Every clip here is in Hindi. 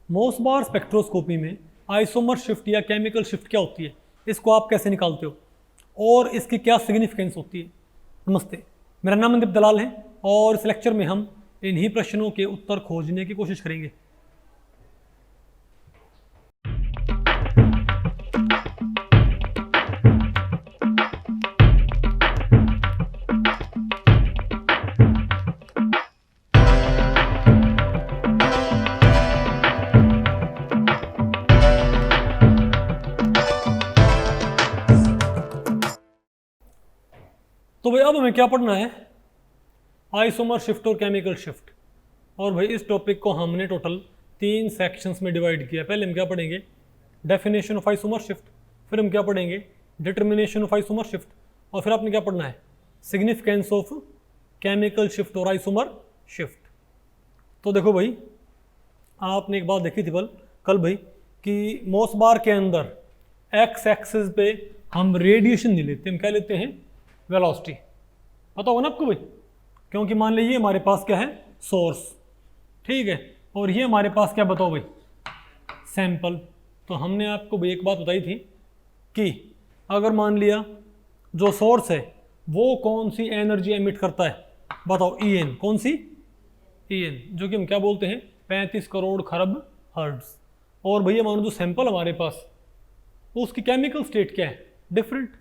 मोसबार स्पेक्ट्रोस्कोपी में आइसोमर शिफ्ट या केमिकल शिफ्ट क्या होती है, इसको आप कैसे निकालते हो और इसकी क्या सिग्निफिकेंस होती है। नमस्ते, मेरा नाम मनदीप दलाल है और इस लेक्चर में हम इन्हीं प्रश्नों के उत्तर खोजने की कोशिश करेंगे। तो भाई अब हमें क्या पढ़ना है, आइसोमर शिफ्ट और केमिकल शिफ्ट। और भाई इस टॉपिक को हमने टोटल 3 सेक्शंस में डिवाइड किया। पहले हम क्या पढ़ेंगे, डेफिनेशन ऑफ आइसोमर शिफ्ट, फिर हम क्या पढ़ेंगे, डिटर्मिनेशन ऑफ आइसोमर शिफ्ट, और फिर आपने क्या पढ़ना है, सिग्निफिकेंस ऑफ केमिकल शिफ्ट और आइसोमर शिफ्ट। तो देखो भाई, आपने एक बात देखी थी कल भाई कि मोसबार के अंदर एक्स एक्सिस पे हम रेडिएशन नहीं लेते, हम क्या लेते हैं, वेलोसिटी। पता होगा ना आपको भाई, क्योंकि मान लीजिए हमारे पास क्या है, सोर्स, ठीक है, और ये हमारे पास क्या, बताओ भाई, सैंपल। तो हमने आपको भाई एक बात बताई थी कि अगर मान लिया जो सोर्स है वो कौन सी एनर्जी एमिट करता है, बताओ, EN, कौन सी, EN, जो कि हम क्या बोलते हैं, 35 करोड़ खरब हर्ट्ज। और भैया मानो जो सैंपल हमारे पास, उसकी केमिकल स्टेट क्या है, डिफरेंट।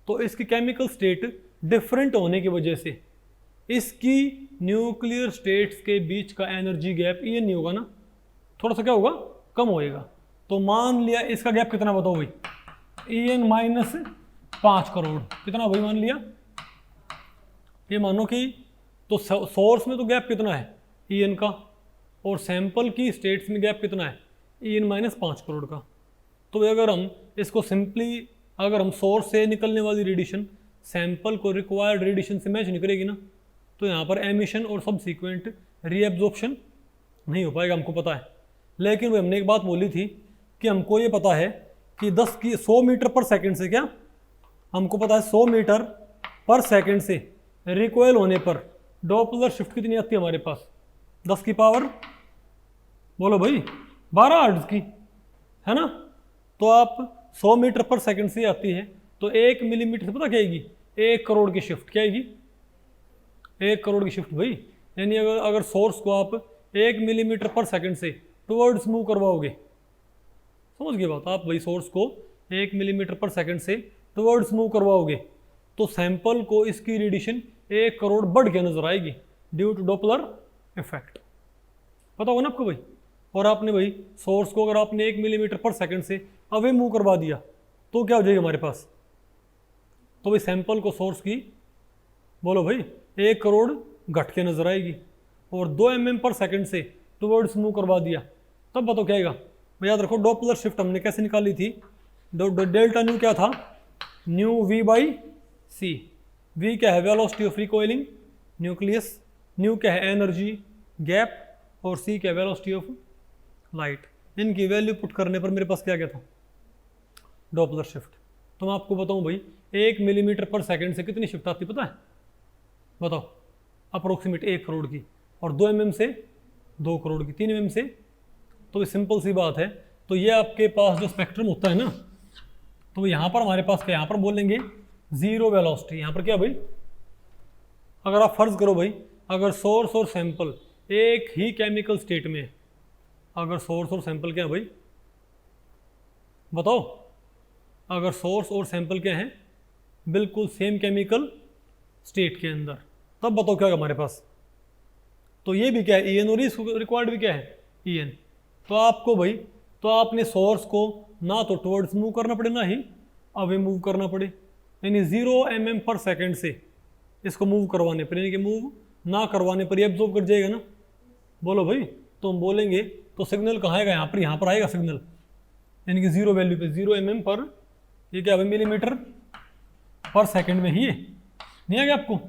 तो इसकी केमिकल स्टेट डिफरेंट होने की वजह से इसकी न्यूक्लियर स्टेट्स के बीच का एनर्जी गैप EN नहीं होगा ना, थोड़ा सा क्या होगा, कम होएगा। तो मान लिया इसका गैप कितना, बताओ भाई, EN माइनस 5 करोड़, कितना भाई मान लिया, ये मानो कि तो सोर्स में तो गैप कितना है EN का, और सैंपल की स्टेट्स में गैप कितना है, EN माइनस 5 करोड़ का। तो अगर हम इसको सिंपली, अगर हम सोर्स से निकलने वाली रेडिएशन सैंपल को रिक्वायर्ड रेडिएशन से मैच नहीं करेगी ना, तो यहाँ पर एमिशन और सबसीक्वेंट रीएब्जॉर्प्शन नहीं हो पाएगा, हमको पता है। लेकिन वो हमने एक बात बोली थी कि हमको ये पता है कि 100 मीटर पर सेकंड से, क्या हमको पता है, 100 मीटर पर सेकंड से रिकॉइल होने पर डॉपलर शिफ्ट कितनी आती है हमारे पास, 10 की पावर, बोलो भाई, 12 हर्ट्ज की, है ना। तो आप 100 मीटर पर सेकंड से आती है, तो 1 मिलीमीटर से पता क्या आएगी, 1 करोड़ की शिफ्ट, क्या आएगी, 1 करोड़ की शिफ्ट भाई। यानी अगर सोर्स को आप 1 मिलीमीटर पर सेकंड से टुवर्ड्स मूव करवाओगे, समझ गए बात आप भाई, सोर्स को 1 मिलीमीटर पर सेकंड से टुवर्ड्स मूव करवाओगे तो सैंपल को इसकी रेडिएशन 1 करोड़ बढ़ के नजर आएगी ड्यू टू डॉपलर इफेक्ट। पता होगा ना आपको भाई। और आपने भाई सोर्स को अगर आपने 1 मिलीमीटर पर सेकंड से अवे मूव करवा दिया तो क्या हो जाएगा हमारे पास, तो भाई सैंपल को सोर्स की, बोलो भाई, 1 करोड़ घट के नजर आएगी। और 2 mm पर सेकंड से टुवर्ड्स मूव करवा दिया तब बताओ क्या आएगा। भाई याद रखो, डॉपलर शिफ्ट हमने कैसे निकाली थी, डेल्टा न्यू क्या था, new V by C। V क्या है, velocity of recoiling nucleus, new क्या है, एनर्जी गैप, और C क्या है, वेलोसिटी ऑफ लाइट। इनकी वैल्यू पुट करने पर मेरे पास क्या था, डॉपलर शिफ्ट। तो मैं आपको बताऊं भाई, 1 मिलीमीटर पर सेकंड से कितनी शिफ्ट आती पता है, बताओ, अप्रोक्सीमेट 1 करोड़ की, और 2 mm से 2 करोड़ की, 3 mm से, तो ये सिंपल सी बात है। तो ये आपके पास जो स्पेक्ट्रम होता है ना, तो यहाँ पर हमारे पास क्या, यहाँ पर बोलेंगे जीरो वेलोसिटी। यहाँ पर क्या भाई, अगर आप फर्ज करो भाई, अगर सोर्स और सैंपल एक ही केमिकल स्टेट में है, अगर सोर्स और सैंपल क्या है भाई, बताओ, अगर सोर्स और सैंपल क्या है, बिल्कुल सेम केमिकल स्टेट के अंदर, तब बताओ क्या होगा हमारे पास। तो ये भी क्या है, EN, और इसको रिक्वायर्ड भी क्या है, EN। तो आपको भाई, तो आपने सोर्स को ना तो टुवर्ड्स मूव करना पड़े ना ही अवे मूव करना पड़े, यानी 0 mm पर सेकंड से इसको मूव करवाने पर, यानी कि मूव ना करवाने पर ये एब्जॉर्ब कर जाएगा ना, बोलो भाई। तो हम बोलेंगे तो सिग्नल कहाँ आएगा, यहाँ पर आएगा सिग्नल, यानी कि 0 वैल्यू पे, 0 mm पर, ये क्या है, मिलीमीटर पर सेकंड में ही है, नहीं आ गया आपको।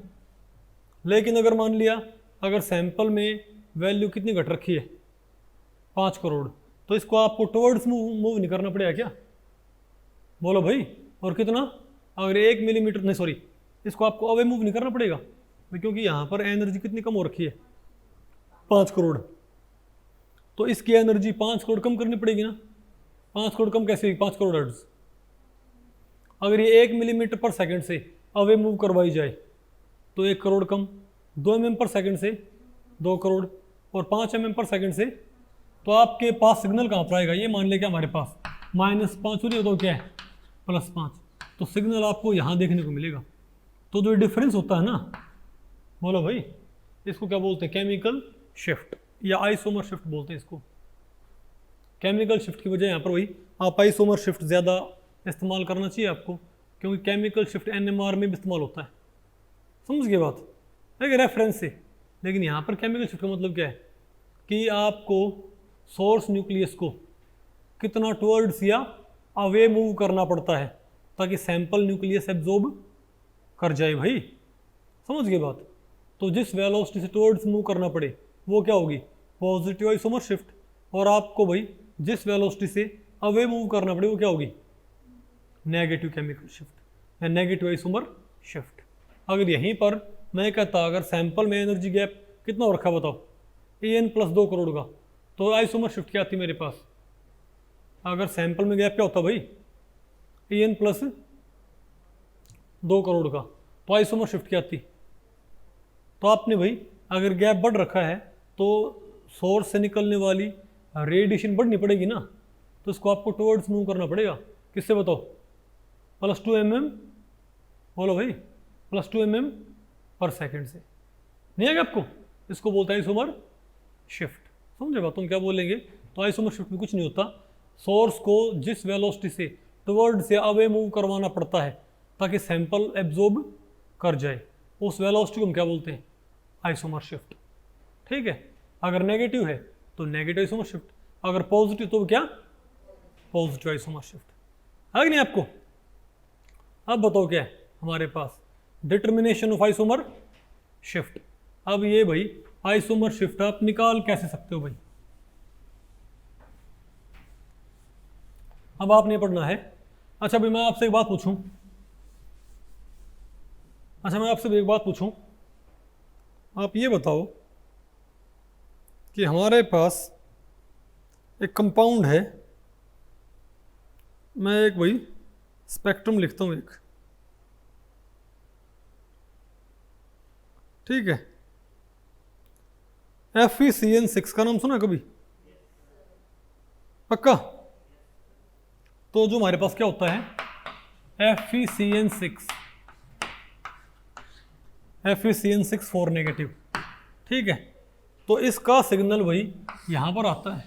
लेकिन अगर मान लिया, अगर सैंपल में वैल्यू कितनी घट रखी है, 5 करोड़, तो इसको आपको टुवर्ड्स मूव नहीं करना पड़ेगा क्या, बोलो भाई। और कितना, अगर 1 मिलीमीटर, नहीं सॉरी, इसको आपको अवे मूव नहीं करना पड़ेगा, क्योंकि यहाँ पर एनर्जी कितनी कम हो रखी है, 5 करोड़। तो इसकी एनर्जी 5 करोड़ कम करनी पड़ेगी ना। 5 करोड़ कम कैसे हुई? 5 करोड़ हर्ट्ज। अगर ये 1 मिलीमीटर पर सेकंड से अवे मूव करवाई जाए तो 1 करोड़ कम, 2 mm पर सेकंड से 2 करोड़, और 5 mm पर सेकंड से, तो आपके पास सिग्नल कहाँ पर आएगा? ये मान लें कि हमारे पास -5 हो रही है तो क्या है +5, तो सिग्नल आपको यहाँ देखने को मिलेगा। तो जो डिफरेंस होता है ना, बोलो भाई, इसको क्या बोलते हैं? केमिकल शिफ्ट या आइसोमर शिफ्ट बोलते हैं इसको। केमिकल शिफ्ट की वजह यहाँ पर वही आप आइसोमर शिफ्ट ज़्यादा इस्तेमाल करना चाहिए आपको, क्योंकि केमिकल शिफ्ट NMR में भी इस्तेमाल होता है। समझ गए बात? एक रेफरेंस से। लेकिन यहाँ पर केमिकल शिफ्ट का मतलब क्या है कि आपको सोर्स न्यूक्लियस को कितना टुवर्ड्स या अवे मूव करना पड़ता है ताकि सैंपल न्यूक्लियस एब्जॉर्ब कर जाए भाई। समझ गए बात? तो जिस वेलोसिटी से टुवर्ड्स मूव करना पड़े वो क्या होगी? Positive isomer shift. और आपको भाई जिस वेलोसिटी से अवे मूव करना पड़े वो क्या होगी? नेगेटिव केमिकल शिफ्ट या नेगेटिव आइसोमर शिफ्ट। अगर यहीं पर मैं कहता अगर सैंपल में एनर्जी गैप कितना हो रखा बताओ? En + 2 करोड़ का, तो आइसोमर शिफ्ट क्या आती मेरे पास? अगर सैंपल में गैप क्या होता भाई? En + 2 करोड़ का, तो आइसोमर शिफ्ट क्या आती? तो आपने भाई अगर गैप बढ़ रखा है तो सोर्स से निकलने वाली रेडिएशन बढ़नी पड़ेगी ना, तो इसको आपको टुवर्ड्स मूव करना पड़ेगा। किससे बताओ? +2 mm, बोलो भाई, +2 mm पर सेकंड से। नहीं आएगा आपको? इसको बोलता है आइसोमर शिफ्ट। समझे बात? तुम क्या बोलेंगे? तो आइसोमर शिफ्ट में कुछ नहीं होता, सोर्स को जिस वेलोसिटी से टुवर्ड से अवे मूव करवाना पड़ता है ताकि सैंपल एब्जॉर्ब कर जाए, उस वेलोसिटी को हम क्या बोलते हैं? Isomer shift. ठीक है? अगर नेगेटिव है तो नेगेटिव आइसोमर शिफ्ट, अगर पॉजिटिव तो क्या? Positive isomer shift. है कि नहीं आपको? अब बताओ क्या है हमारे पास? Determination of isomer shift. अब ये भाई आइसोमर शिफ्ट आप निकाल कैसे सकते हो भाई? अब आपने पढ़ना है। अच्छा भाई मैं आपसे एक बात पूछूं, आप ये बताओ कि हमारे पास एक कंपाउंड है, मैं एक भाई स्पेक्ट्रम लिखता हूँ एक, ठीक है? FeCN6 का नाम सुना कभी? पक्का? तो जो हमारे पास क्या होता है FeCN6 4 नेगेटिव, ठीक है? तो इसका सिग्नल भाई यहाँ पर आता है,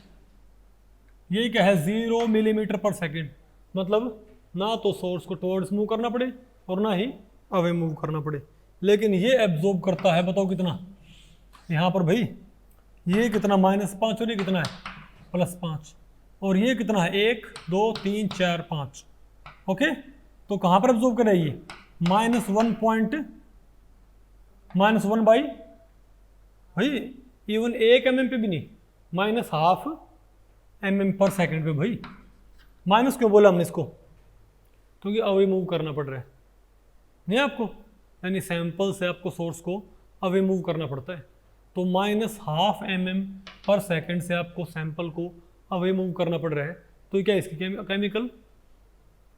ये क्या है? 0 मिलीमीटर पर सेकेंड। मतलब ना तो सोर्स को टुवर्ड्स मूव करना पड़े और ना ही अवे मूव करना पड़े, लेकिन ये एब्जॉर्ब करता है, बताओ कितना? यहाँ पर भाई ये कितना? -5 और ये कितना है? +5। और ये कितना है? 1 2 3 4 5। ओके, तो कहाँ पर एब्जॉर्ब कर रहा है ये? -1 बाई भाई इवन 1 mm पे भी नहीं, -0.5 mm पर सेकंड पे भाई। माइनस क्यों बोला हमने इसको? क्योंकि अवे मूव करना पड़ रहा है, नहीं आपको? यानी सैंपल से आपको सोर्स को अवे मूव करना पड़ता है, तो -0.5 mm पर सेकंड से आपको सैंपल को अवे मूव करना पड़ रहा है। तो क्या इसकी केमिकल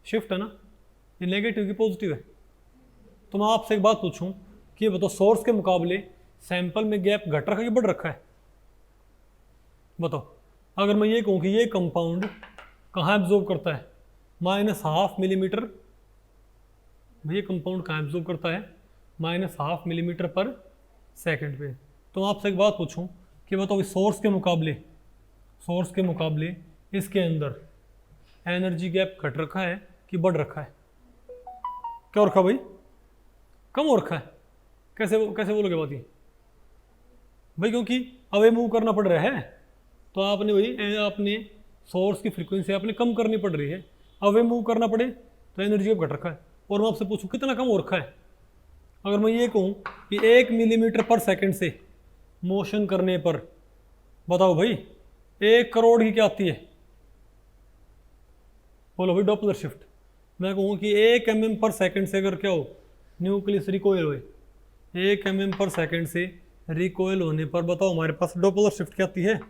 शिफ्ट है ना? ये नेगेटिव की पॉजिटिव है। तो मैं आपसे एक बात पूछूं कि बताओ सोर्स के मुकाबले सैंपल में गैप घट रखा है कि बढ़ रखा है? बताओ। अगर मैं ये कहूँ कि ये कंपाउंड कहाँ एब्जॉर्ब करता है? -0.5 मिलीमीटर। ये कंपाउंड कहाँ एब्जॉर्ब करता है? -0.5 मिलीमीटर पर सेकंड पे। तो मैं आपसे एक बात पूछूं कि बताओ सोर्स के मुकाबले इसके अंदर एनर्जी गैप घट रखा है कि बढ़ रखा है? क्या हो रखा भाई? कम हो रखा है। कैसे बोलोगे बात ये भाई? क्योंकि अवे मूव करना पड़ रहा है, तो आपने सोर्स की फ्रीक्वेंसी आपने कम करनी पड़ रही है, अवे मूव करना पड़े तो एनर्जी गैप घट रखा है। और मैं आपसे पूछूं कितना कम हो रखा है? अगर मैं ये कहूँ कि 1 मिलीमीटर पर सेकंड से मोशन करने पर, बताओ भाई 1 करोड़ की क्या आती है? बोलो भाई डॉपलर शिफ्ट। मैं कहूँ कि 1 mm पर सेकंड से अगर क्या हो? न्यूक्लियस रिकोइल हुए 1 mm पर सेकंड से रिकोइल होने पर, बताओ हमारे पास डॉपलर शिफ्ट क्या आती है?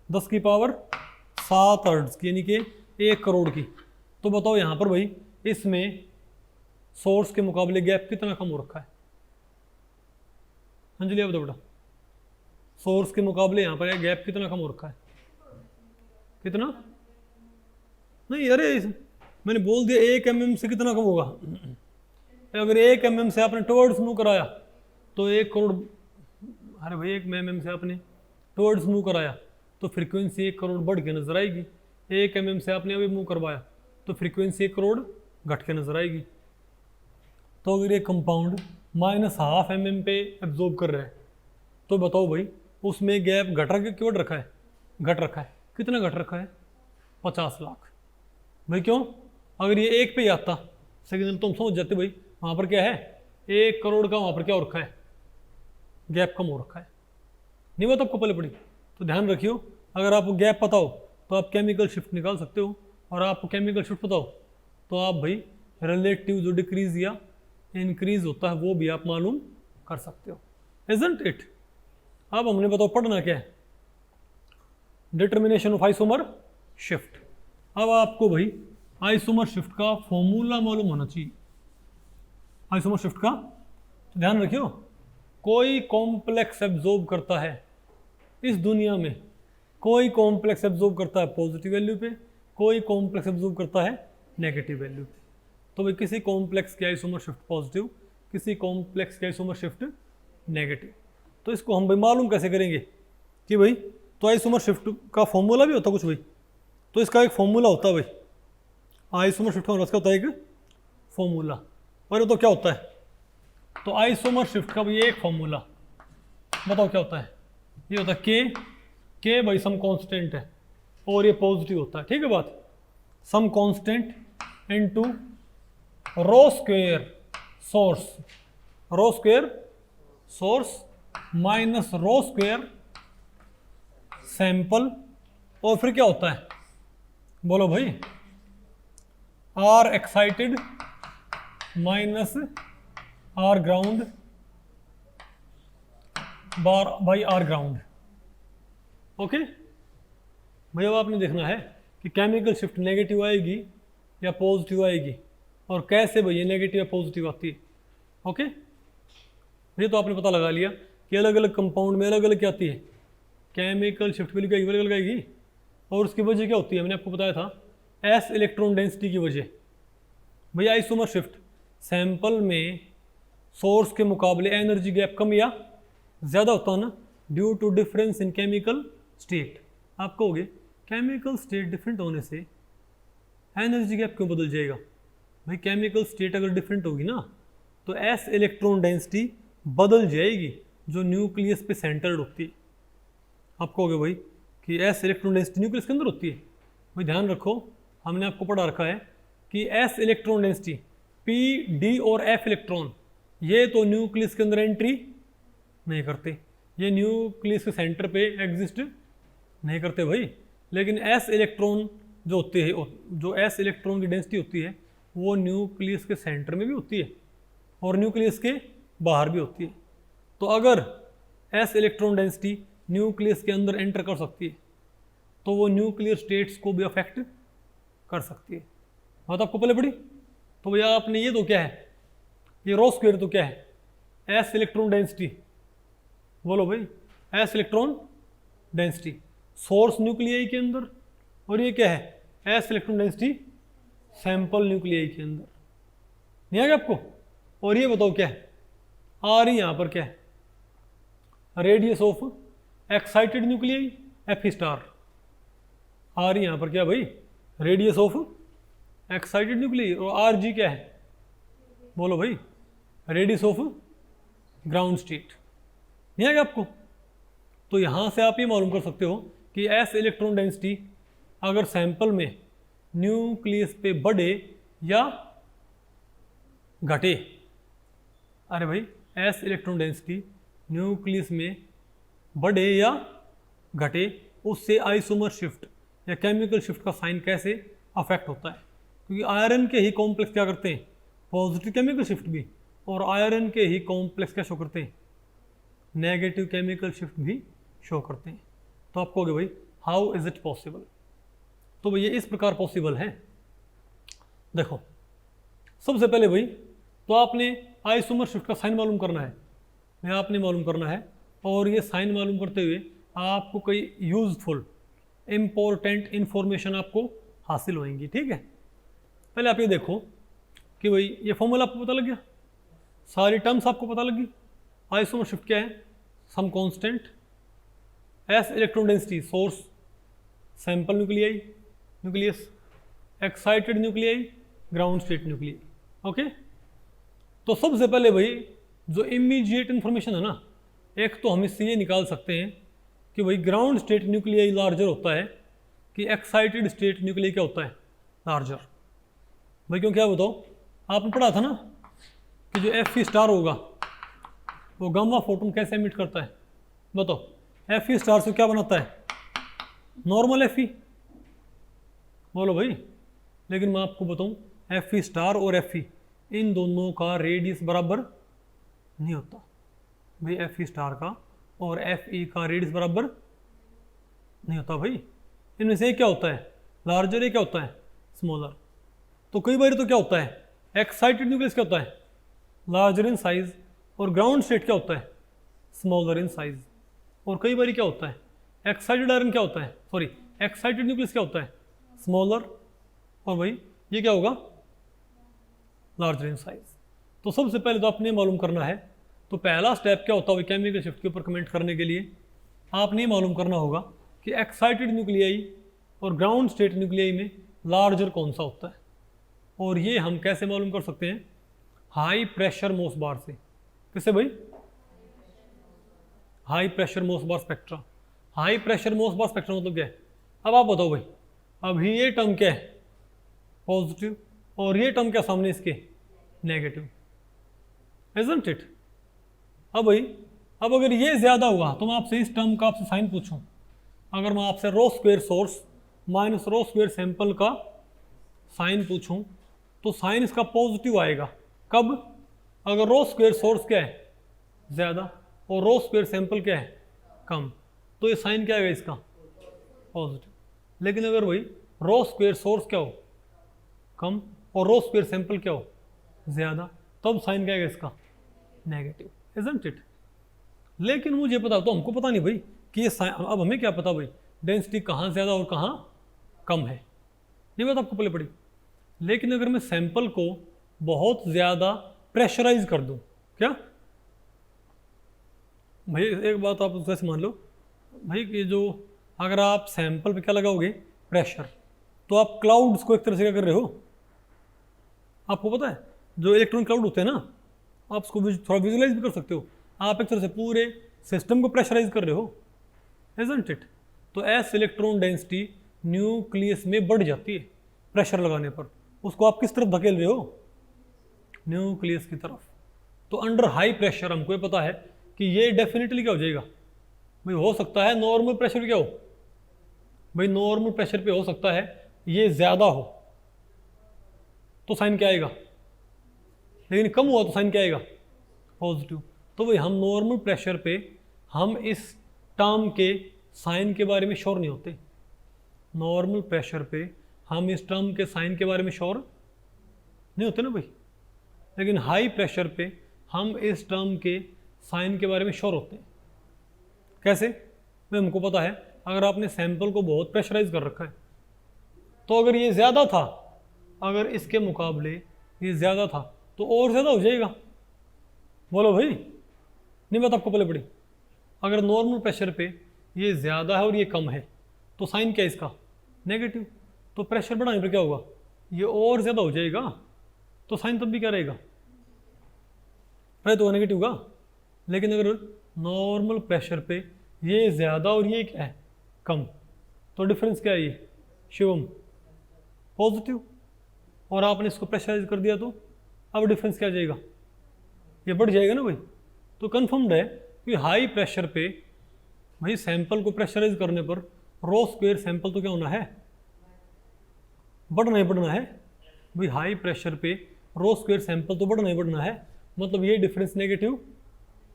10⁷ हर्ट्ज की, यानी कि 1 करोड़ की। तो बताओ यहाँ पर भाई इसमें सोर्स के मुकाबले गैप कितना कम हो रखा है? अंजलि आप बताओ बेटा, सोर्स के मुकाबले यहाँ पर गैप कितना कम हो रखा है? कितना? नहीं अरे मैंने बोल दिया 1 mm से कितना कम होगा। अगर 1 mm से आपने टुवर्ड्स मूव कराया तो 1 करोड़, अरे भाई 1 mm से आपने टुवर्ड्स मूव कराया तो फ्रीक्वेंसी 1 करोड़ बढ़ के नजर आएगी। 1 mm से आपने अभी मूव करवाया तो फ्रीक्वेंसी 1 करोड़ घट के नजर आएगी। तो अगर ये कंपाउंड -½ mm पे एब्जॉर्ब कर रहा है तो बताओ भाई उसमें गैप घट रखा है कि बढ़ रखा है? घट रखा है। कितना घट रखा है? 50 लाख। भाई क्यों? अगर ये 1 पे ही आता सिग्नल तो हम समझ जाते भाई वहाँ पर क्या है, 1 करोड़ का वहाँ पर क्या हो रखा है, गैप कम हो रखा है। नहीं बात आपको पहले पड़ी? तो ध्यान रखियो, अगर आपको गैप पता हो तो आप केमिकल शिफ्ट निकाल सकते हो, और आपको केमिकल शिफ्ट पता हो तो आप भाई रिलेटिव जो डिक्रीज या इंक्रीज होता है वो भी आप मालूम कर सकते हो। Isn't it? अब हमने बताओ पढ़ना क्या है, डिटर्मिनेशन ऑफ आइसोमर शिफ्ट। अब आपको भाई आइसोमर शिफ्ट का फॉर्मूला मालूम होना चाहिए। आइसोमर शिफ्ट का तो ध्यान रखियो, कोई कॉम्प्लेक्स एब्जॉर्ब करता है इस दुनिया में, कोई कॉम्प्लेक्स एब्जॉर्ब करता है पॉजिटिव वैल्यू पे, कोई कॉम्प्लेक्स एब्जॉर्ब करता है नेगेटिव वैल्यू पे। तो भाई किसी कॉम्प्लेक्स की आइसोमर शिफ्ट पॉजिटिव, किसी कॉम्प्लेक्स की आइसोमर शिफ्ट नेगेटिव। तो इसको हम भाई मालूम कैसे करेंगे कि भाई, तो आइसोमर शिफ्ट का फॉर्मूला भी होता कुछ भाई, तो इसका एक फॉर्मूला होता है भाई, आइसोमर शिफ्ट का उसका होता है एक फॉर्मूला। और तो क्या होता है, तो आइसोमर शिफ्ट का भी एक फॉर्मूला बताओ क्या होता है, ये होता है के भाई सम कांस्टेंट है और ये पॉजिटिव होता है, ठीक है बात, some constant into rho square source, rho square source minus rho square sample, और फिर क्या होता है बोलो भाई, R excited minus R ground by R ground. Okay भैया, अब आपने देखना है कि केमिकल शिफ्ट नेगेटिव आएगी या पॉजिटिव आएगी, और कैसे भैया नेगेटिव या पॉजिटिव आती है। ओके ये तो आपने पता लगा लिया कि अलग अलग कंपाउंड में अलग अलग क्या आती है, केमिकल शिफ्ट वैल्यू क्या अलग अलग आएगी, और उसकी वजह क्या होती है, मैंने आपको बताया था एस इलेक्ट्रॉन डेंसिटी की वजह। भैया आइसोमर शिफ्ट सैंपल में सोर्स के मुकाबले एनर्जी गैप कम या ज़्यादा होता है ना, due to difference in chemical state. आप कहोगे केमिकल स्टेट डिफरेंट होने से एनर्जी गैप क्यों बदल जाएगा? भाई केमिकल स्टेट अगर डिफरेंट होगी ना तो एस इलेक्ट्रॉन डेंसिटी बदल जाएगी जो न्यूक्लियस पे सेंटर्ड होती है। आप कहोगे भाई कि एस इलेक्ट्रॉन डेंसिटी न्यूक्लियस के अंदर होती है। भाई ध्यान रखो, हमने आपको पढ़ा रखा है कि S electron density P D और एफ इलेक्ट्रॉन ये तो न्यूक्लियस के अंदर एंट्री नहीं करते, ये न्यूक्लियस के सेंटर पे एग्जिस्ट नहीं करते भाई, लेकिन एस इलेक्ट्रॉन जो होते हैं, जो एस इलेक्ट्रॉन की डेंसिटी होती है वो न्यूक्लियस के सेंटर में भी होती है और न्यूक्लियस के बाहर भी होती है। तो अगर एस इलेक्ट्रॉन डेंसिटी न्यूक्लियस के अंदर एंटर कर सकती है तो वो न्यूक्लियर स्टेट्स को भी अफेक्ट कर सकती है। बात आपको पहले पड़ी? तो भैया आपने ये तो क्या है, ये रो स्क्वायर तो क्या है, एस इलेक्ट्रॉन डेंसिटी, बोलो भाई S electron density source nuclei के अंदर, और ये क्या है S electron density sample nuclei के अंदर। नहीं आ गया आपको? और ये बताओ क्या है, आर ही यहाँ पर क्या है, radius of excited nuclei f star. R यहाँ पर क्या भाई, रेडियस ऑफ एक्साइटेड न्यूक्लियाई, और आर जी क्या है बोलो भाई, रेडियस ऑफ ग्राउंड स्टेट। नहीं आ गया आपको? तो यहाँ से आप ये मालूम कर सकते हो कि एस इलेक्ट्रॉन डेंसिटी अगर सैंपल में न्यूक्लियस पे बढ़े या घटे, अरे भाई एस इलेक्ट्रॉन डेंसिटी न्यूक्लियस में बढ़े या घटे, उससे आइसोमर शिफ्ट या केमिकल शिफ्ट का साइन कैसे अफेक्ट होता है, क्योंकि आयरन के ही कॉम्प्लेक्स क्या करते हैं, पॉजिटिव केमिकल शिफ्ट भी, और आयरन के ही कॉम्प्लेक्स क्या शो करते हैं, नेगेटिव केमिकल शिफ्ट भी शो करते हैं। तो आप कहोगे भाई हाउ इज इट पॉसिबल? तो भाई ये इस प्रकार पॉसिबल है। देखो सबसे पहले भाई तो आपने आइसोमर शिफ्ट का साइन मालूम करना है, यह आपने मालूम करना है, और ये साइन मालूम करते हुए आपको कई यूजफुल इम्पोर्टेंट इन्फॉर्मेशन आपको हासिल होएंगी। ठीक है, पहले आप ये देखो कि भाई ये फॉर्मूला आपको पता लग गया, सारी टर्म्स आपको पता लगी। आइसोमर शिफ्ट क्या है? Some constant S electron density source sample nuclei nucleus excited nuclei ground state nuclei. Okay, तो सबसे पहले भाई जो इमीडिएट इन्फॉर्मेशन है ना, एक तो हम इससे ये निकाल सकते हैं कि भाई ग्राउंड स्टेट न्यूक्लियाई लार्जर होता है कि एक्साइटेड स्टेट न्यूक्लियाई क्या होता है? लार्जर। भाई क्यों, क्या बताओ, आपने पढ़ा था ना कि जो Fe स्टार होगा वो गामा फोटोन कैसे एमिट करता है? बताओ Fe स्टार से क्या बनाता है? Normal Fe। बोलो भाई, लेकिन मैं आपको बताऊं Fe स्टार और Fe इन दोनों का रेडियस बराबर नहीं होता भाई। Fe स्टार का और Fe का रेडियस बराबर नहीं होता भाई। इनमें से क्या होता है? लार्जर, ये क्या होता है? स्मॉलर। तो कई बार तो क्या होता है, एक्साइटेड न्यूक्लियस क्या होता है? लार्जर इन साइज, और ग्राउंड स्टेट क्या होता है? Smaller in size. और कई बार क्या होता है, एक्साइटेड आयरन क्या होता है, सॉरी एक्साइटेड न्यूक्लियस क्या होता है? स्मॉलर, और भाई ये क्या होगा? Larger in size. तो सबसे पहले तो आपने मालूम करना है, तो पहला स्टेप क्या होता है केमिकल शिफ्ट के ऊपर कमेंट करने के लिए? आपने मालूम करना होगा कि एक्साइटेड न्यूक्लियाई और ग्राउंड स्टेट न्यूक्लियाई में लार्जर कौन सा होता है। और ये हम कैसे मालूम कर सकते हैं? हाई प्रेशर मोस बार से। किससे भाई? हाई प्रेशर मोस बार स्पेक्ट्रा। हाई प्रेशर मोस बार स्पेक्ट्रा मतलब क्या है? अब आप बताओ भाई, अभी ये टर्म क्या है? पॉजिटिव, और ये टर्म क्या सामने इसके? Negative, isn't it? अब भाई अब अगर ये ज्यादा हुआ तो मैं आपसे इस टर्म का आपसे साइन पूछूं, अगर मैं आपसे rho square source minus rho square sample का साइन पूछूं तो साइन इसका पॉजिटिव आएगा। कब? अगर रो स्क्वायर सोर्स क्या है? ज़्यादा, और रो स्क्वायर सैंपल क्या है? कम। तो ये साइन क्या आएगा इसका? पॉजिटिव। लेकिन अगर वही रो स्क्वायर सोर्स क्या हो? कम, और रो स्क्वायर सैंपल क्या हो? ज़्यादा, तब साइन क्या आएगा इसका? Negative, isn't it? लेकिन मुझे पता, तो हमको पता नहीं भाई कि ये साइन, अब हमें क्या पता भाई डेंसिटी कहाँ ज़्यादा और कहाँ कम है, नहीं पता आपको पहले पड़ी। लेकिन अगर मैं सैंपल को बहुत ज़्यादा प्रेशराइज कर दूं, क्या भाई, एक बात आप जैसे मान लो भाई कि जो अगर आप सैंपल पे क्या लगाओगे? प्रेशर, तो आप क्लाउड्स को एक तरह से क्या कर रहे हो? आपको पता है जो इलेक्ट्रॉन क्लाउड होते हैं ना, आप उसको थोड़ा विजुअलाइज भी कर सकते हो। आप एक तरह से पूरे सिस्टम को प्रेशराइज कर रहे हो, इजंट इट? तो एस इलेक्ट्रॉन डेंसिटी न्यूक्लियस में बढ़ जाती है प्रेशर लगाने पर। उसको आप किस तरफ धकेल रहे हो? न्यूक्लियस की तरफ। तो अंडर हाई प्रेशर हमको ये पता है कि ये डेफिनेटली क्या हो जाएगा भाई? हो सकता है नॉर्मल प्रेशर क्या हो भाई? नॉर्मल प्रेशर पे हो सकता है ये ज़्यादा हो तो साइन क्या आएगा? लेकिन कम हुआ तो साइन क्या आएगा? पॉजिटिव। तो भाई हम नॉर्मल प्रेशर पे हम इस टर्म के साइन के बारे में श्योर नहीं होते। नॉर्मल प्रेशर पे हम इस टर्म के साइन के बारे में श्योर नहीं होते ना भाई। लेकिन हाई प्रेशर पे हम इस टर्म के साइन के बारे में श्योर होते हैं। कैसे? भाई हमको पता है अगर आपने सैंपल को बहुत प्रेशराइज कर रखा है तो अगर ये ज़्यादा था, अगर इसके मुकाबले ये ज़्यादा था तो और ज़्यादा हो जाएगा। बोलो भाई, नहीं बात आपको पहले पड़ी? अगर नॉर्मल प्रेशर पे ये ज़्यादा है और ये कम है तो साइन क्या है इसका? नेगेटिव। तो प्रेशर बढ़ाने पर क्या होगा? ये और ज़्यादा हो जाएगा, तो साइन तब भी क्या रहेगा? पहले तो नेगेटिव का। लेकिन अगर नॉर्मल प्रेशर पे ये ज़्यादा और ये क्या है? कम, तो डिफरेंस क्या है? ये शिवम पॉजिटिव। और आपने इसको प्रेशराइज कर दिया तो अब डिफरेंस क्या जाएगा? ये बढ़ जाएगा ना भाई। तो कन्फर्म्ड है कि हाई प्रेशर पे भाई सैंपल को प्रेशराइज करने पर रो स्क्वायर सैंपल तो क्या होना है? बढ़ना ही बढ़ना है भाई। हाई प्रेशर पे रो स्क्वायर सैंपल तो बढ़ना ही बढ़ना है, मतलब ये डिफरेंस नेगेटिव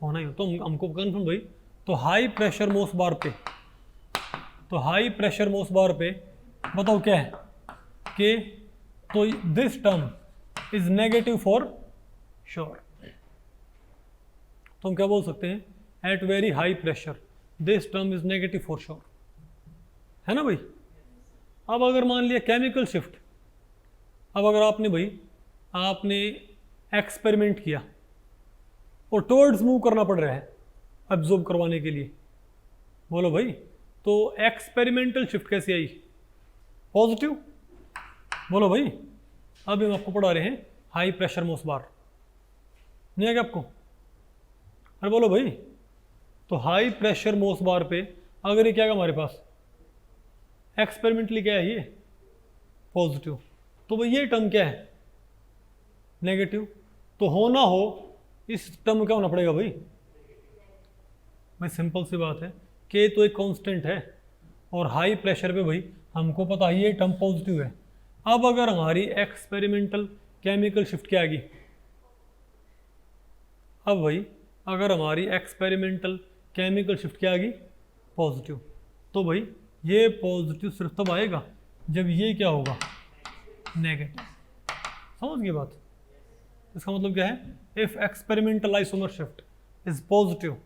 होना ही हो। तो हमको कन्फर्म भाई, तो हाई प्रेशर मोस बार पे तो हाई प्रेशर मोस बार पे बताओ क्या है कि तो this term is negative for sure. तो हम क्या बोल सकते हैं, at very high pressure this term is negative for sure, है ना भाई। अब अगर मान लिया केमिकल शिफ्ट, अब अगर आपने एक्सपेरिमेंट किया और टुवर्ड्स मूव करना पड़ रहा है एब्जॉर्ब करवाने के लिए, बोलो भाई तो एक्सपेरिमेंटल शिफ्ट कैसे आई, पॉजिटिव। बोलो भाई अभी हम आपको पढ़ा रहे हैं हाई प्रेशर मोस बार, नहीं है क्या आपको? अरे बोलो भाई, तो हाई प्रेशर मोस बार पे अगर ये क्या है हमारे पास एक्सपेरिमेंटली क्या है ये पॉजिटिव, तो भाई ये टर्म क्या है नेगेटिव। तो होना हो इस टर्म में क्या होना पड़ेगा भाई सिंपल सी बात है कि तो एक कांस्टेंट है और हाई प्रेशर पे भाई हमको पता है ये टर्म पॉजिटिव है। अब अगर हमारी एक्सपेरिमेंटल केमिकल शिफ्ट क्या आएगी, अब भाई अगर हमारी एक्सपेरिमेंटल केमिकल शिफ्ट क्या आएगी पॉजिटिव, तो भाई ये पॉजिटिव सिर्फ तब आएगा जब ये क्या होगा नेगेटिव। समझ गए बात? इसका मतलब क्या है, if experimental isomer shift is positive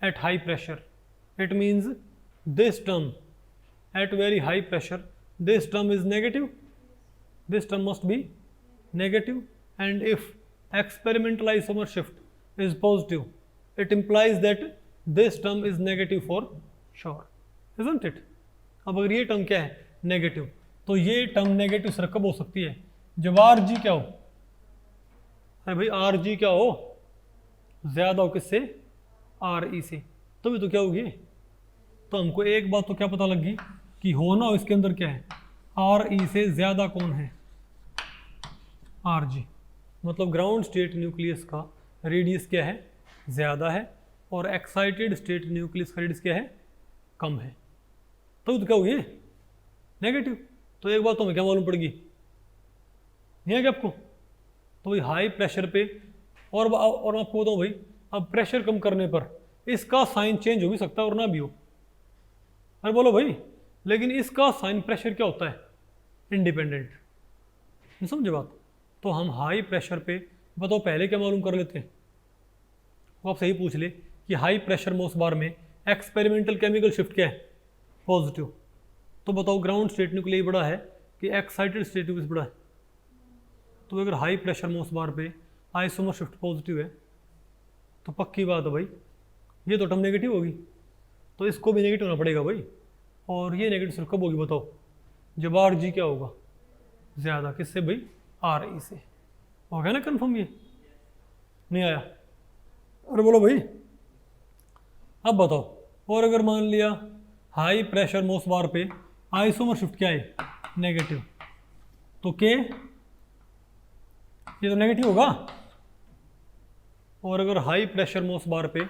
at high pressure it means this term at very high pressure this term is negative, this term must be negative, and if experimental isomer shift is positive it implies that this term is negative for sure, isn't it? अब अगर ये टर्म क्या है नेगेटिव, तो ये टर्म नेगेटिव सर कब हो सकती है जब आर जी क्या हो, अरे भाई आर जी क्या हो ज्यादा हो किससे आर ई से, तो भी तो क्या होगी। तो हमको एक बात तो क्या पता लगी कि होना हो इसके अंदर क्या है आर ई से ज्यादा कौन है आर जी, मतलब ग्राउंड स्टेट न्यूक्लियस का रेडियस क्या है ज़्यादा है और एक्साइटेड स्टेट न्यूक्लियस का रेडियस क्या है कम है, तो क्या होगी नेगेटिव। तो एक बात तो हमें क्या मालूम पड़ेगी नहीं है क्या आपको, तो भाई हाई प्रेशर पे और मैं आपको बताऊँ भाई अब प्रेशर कम करने पर इसका साइन चेंज हो भी सकता है और ना भी हो। अरे बोलो भाई लेकिन इसका साइन प्रेशर क्या होता है इंडिपेंडेंट, नहीं समझे बात। तो हम हाई प्रेशर पे बताओ पहले क्या मालूम कर लेते हैं, वो आप सही पूछ ले कि हाई प्रेशर मोस बार में एक्सपेरिमेंटल केमिकल शिफ्ट क्या है पॉजिटिव, तो बताओ ग्राउंड स्टेट न्यूक्लियस बड़ा है कि एक्साइटेड स्टेट न्यूक्लियस बड़ा है। तो अगर हाई प्रेशर मोस बार पे आइसोमर शिफ्ट पॉजिटिव है तो पक्की बात है भाई ये तो टर्म नेगेटिव होगी, तो इसको भी नेगेटिव होना पड़ेगा भाई। और ये नेगेटिव सिर्फ कब होगी बताओ जब आर जी क्या होगा ज़्यादा किससे भाई आर ई से, हो गया ना कंफर्म, ये नहीं आया। अरे बोलो भाई अब बताओ और अगर मान लिया हाई प्रेशर मोस बार पे आइसोमर शिफ्ट क्या है नेगेटिव, तो के ये तो नेगेटिव होगा। और अगर हाई प्रेशर मोस बार पे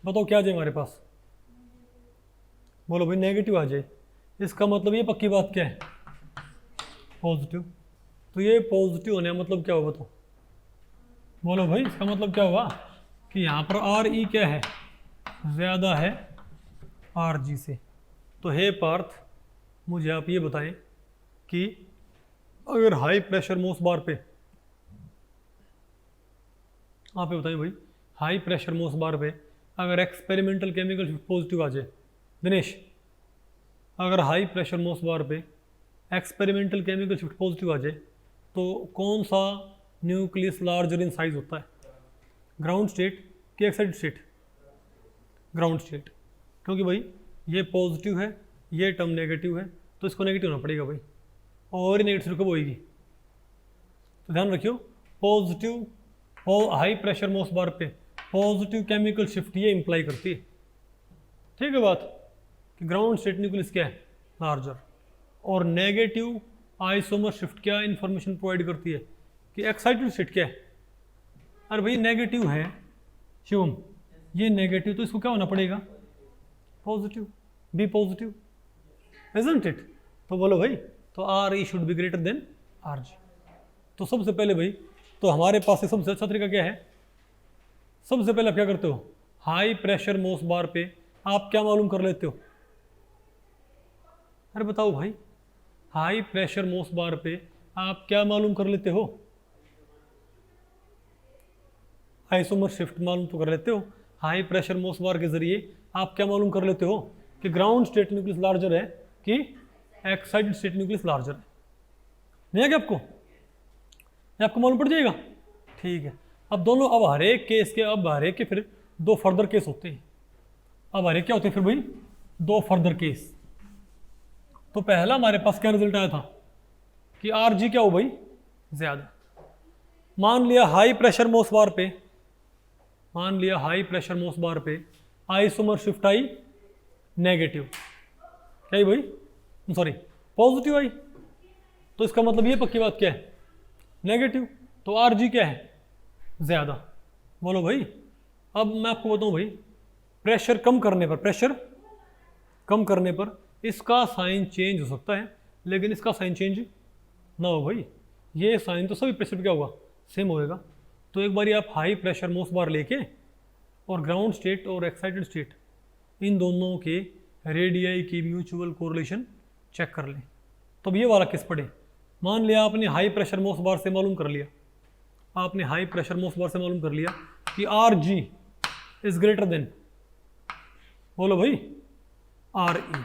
बताओ क्या आ जाए हमारे पास, बोलो भाई नेगेटिव आ जाए, इसका मतलब ये पक्की बात क्या है पॉजिटिव। तो ये पॉजिटिव होने का मतलब क्या होगा बताओ, बोलो भाई इसका मतलब क्या हुआ कि यहाँ पर आर ई क्या है ज़्यादा है आर जी से। तो हे पार्थ मुझे आप ये बताएं कि अगर हाई प्रेशर मोस बार पे आप ये बताएं भाई हाई प्रेशर मोस बार पे अगर एक्सपेरिमेंटल केमिकल शिफ्ट पॉजिटिव आ जाए, दिनेश अगर हाई प्रेशर मोस बार पे एक्सपेरिमेंटल केमिकल शिफ्ट पॉजिटिव आ जाए तो कौन सा न्यूक्लियस लार्जर इन साइज होता है, ग्राउंड स्टेट कि एक्साइटेड स्टेट, ग्राउंड स्टेट, क्योंकि भाई ये पॉजिटिव है ये टर्म नेगेटिव है तो इसको नेगेटिव होना पड़ेगा भाई, और ही नेगेटिव कब होगी। तो ध्यान रखियो पॉजिटिव हाई प्रेशर मोस बार पे पॉजिटिव केमिकल शिफ्ट ये इंप्लाई करती है, ठीक है बात, कि ग्राउंड स्टेट न्यूक्लियस क्या है लार्जर, और नेगेटिव आइसोमर शिफ्ट क्या इंफॉर्मेशन प्रोवाइड करती है कि एक्साइटेड स्टेट क्या है। अरे भाई नेगेटिव है शिवम, ये नेगेटिव तो इसको क्या होना पड़ेगा positive, be positive, isn't it. तो बोलो भाई तो R E should be greater than R G. तो सबसे पहले भाई तो हमारे पास सबसे अच्छा तरीका क्या है, सबसे पहले आप क्या करते हो हाई प्रेशर मोस बार पे आप क्या मालूम कर लेते हो अरे बताओ भाई, हाई प्रेशर मोस बार पे आप क्या मालूम कर लेते हो? आइसोमर शिफ्ट मालूम तो कर लेते हो। हाई प्रेशर मोस बार के जरिए आप क्या मालूम कर लेते हो कि ग्राउंड स्टेट न्यूक्लियस लार्जर है कि एक्साइटेड स्टेट न्यूक्लियस लार्जर है। नहीं है क्या आपको? ये आपको मालूम पड़ जाएगा। ठीक है, अब दोनों, अब हर एक केस के, अब हर एक के फिर दो फर्दर केस होते हैं। अब हर एक क्या होते हैं फिर भाई? दो फर्दर केस। तो पहला हमारे पास क्या रिजल्ट आया था कि आर जी क्या हो भाई? ज्यादा। मान लिया हाई प्रेशर मोस बार पे, मान लिया हाई प्रेशर मोस बार पे आइसोमर शिफ्ट आई नेगेटिव, क्या है भाई? सॉरी, पॉजिटिव आई। तो इसका मतलब ये पक्की बात क्या है? नेगेटिव। तो आर जी क्या है? ज्यादा। बोलो भाई। अब मैं आपको बताऊं भाई, प्रेशर कम करने पर, प्रेशर कम करने पर इसका साइन चेंज हो सकता है, लेकिन इसका साइन चेंज ना हो भाई। ये साइन तो सभी प्रेशर पे क्या होगा? सेम होएगा। तो एक बार आप हाई प्रेशर मोस बार लेके और ग्राउंड स्टेट और एक्साइटेड स्टेट, इन दोनों के रेडियाई की म्यूचुअल कोरिलेशन चेक कर लें। तो अब ये वाला केस पढ़े। मान लिया आपने हाई प्रेशर मोस बार से मालूम कर लिया, आपने हाई प्रेशर मोस बार से मालूम कर लिया कि R G is greater than, बोलो भाई, आर ई।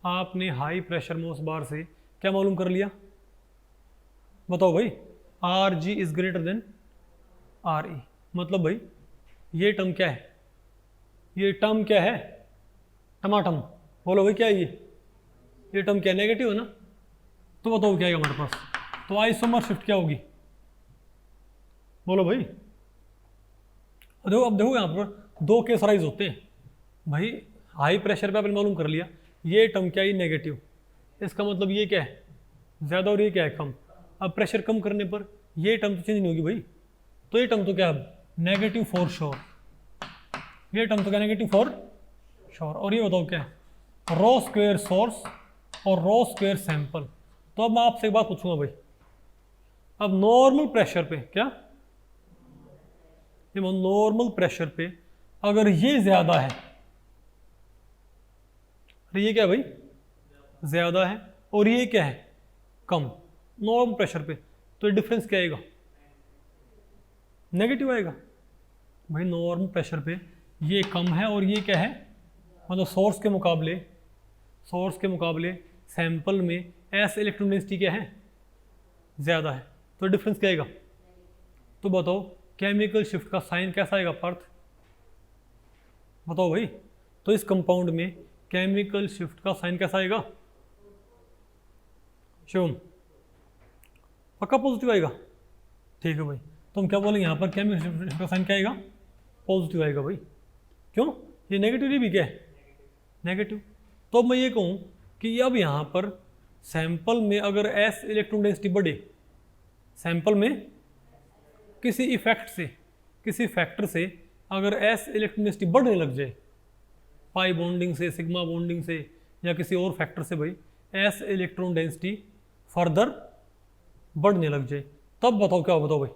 आपने हाई प्रेशर मोस बार से क्या मालूम कर लिया? बताओ भाई, R G is greater than R E. मतलब भाई ये टर्म क्या है? ये टर्म क्या है? टमाटम। बोलो भाई क्या है ये टर्म क्या है? नेगेटिव है ना। तो बताओ क्या है हमारे पास? तो आइसोमर शिफ्ट क्या होगी? बोलो भाई। देखो, अब देखो यहाँ पर दो केस राइज होते हैं भाई। हाई प्रेशर पे आपने मालूम कर लिया ये टर्म क्या है? नेगेटिव। इसका मतलब ये क्या है? ज़्यादा, और ये क्या है? कम। अब प्रेशर कम करने पर ये टर्म तो चेंज नहीं होगी भाई। तो ये टर्म तो क्या है? Negative for sure. ये टर्म तो क्या? Negative for sure. और ये बताओ क्या है? रो स्क्वायर सोर्स और रो स्क्वायर सैंपल। तो अब मैं आपसे एक बात पूछूंगा भाई, अब नॉर्मल प्रेशर पे क्या, ये नॉर्मल प्रेशर पे अगर ये ज्यादा है, ये क्या है भाई? ज्यादा है, और ये क्या है? कम। नॉर्मल प्रेशर पे तो ये डिफरेंस क्या आएगा? नेगेटिव आएगा भाई। नॉर्मल प्रेशर पे ये कम है और ये क्या है? मतलब सोर्स के मुकाबले सैंपल में एस इलेक्ट्रॉन डेंसिटी क्या है? ज़्यादा है। तो डिफरेंस क्या आएगा? तो बताओ केमिकल शिफ्ट का साइन कैसा आएगा पार्थ? बताओ भाई। तो इस कंपाउंड में केमिकल शिफ्ट का साइन कैसा आएगा? शिवम पक्का पॉजिटिव आएगा। ठीक है भाई, तो हम क्या बोलेंगे यहाँ पर? केमिकल शिफ्ट का साइन क्या आएगा? पॉजिटिव आएगा भाई। क्यों? ये नेगेटिव भी क्या है? नेगेटिव। तो अब मैं ये कहूँ कि अब यहाँ पर सैंपल में अगर एस इलेक्ट्रॉन डेंसिटी बढ़े, सैंपल में किसी इफेक्ट से, किसी फैक्टर से अगर एस इलेक्ट्रॉन डेंसिटी बढ़ने लग जाए, पाई बॉन्डिंग से, सिग्मा बॉन्डिंग से, या किसी और फैक्टर से भाई एस इलेक्ट्रॉन डेंसिटी फर्दर बढ़ने लग जाए, तब बताओ क्या हो? बताओ भाई,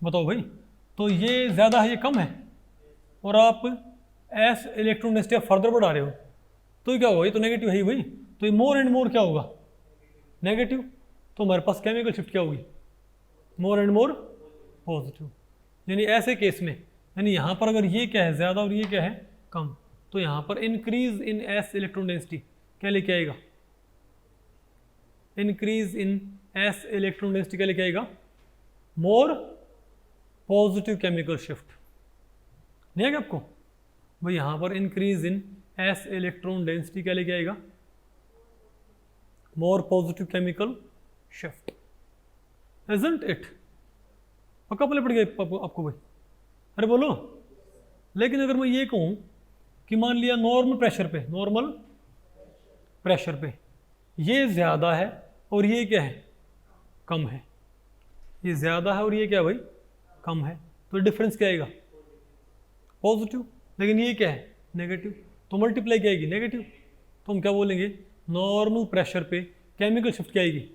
बताओ भाई। तो ये ज़्यादा है, ये कम है, और आप एस इलेक्ट्रॉन डेंसिटी फर्दर बढ़ा रहे हो, तो ये क्या होगा? ये तो नेगेटिव है ही भाई। तो ये मोर एंड मोर क्या होगा? नेगेटिव। तो हमारे पास केमिकल शिफ्ट क्या होगी? More and more positive. यानी ऐसे केस में, यानी यहाँ पर अगर ये क्या है? ज़्यादा, और ये क्या है? कम, तो यहाँ पर increase in S electron density क्या लेके आएगा? Increase in S electron density क्या लेके आएगा? More positive chemical shift. नहीं है क्या आपको भाई? यहाँ पर increase in S electron density क्या लेके आएगा? More positive chemical shift. Isn't it? पक्का पहले पड़ गया आपको भाई? अरे बोलो। लेकिन अगर मैं ये कहूँ कि मान लिया नॉर्मल प्रेशर पे ये ज़्यादा है और ये क्या है? कम है। ये ज़्यादा है और ये क्या है भाई? कम है। तो डिफरेंस क्या आएगा? पॉजिटिव। लेकिन ये क्या है? नेगेटिव। तो मल्टीप्लाई क्या आएगी? नेगेटिव। तो हम क्या बोलेंगे? नॉर्मल प्रेशर पे केमिकल शिफ्ट क्या आएगी?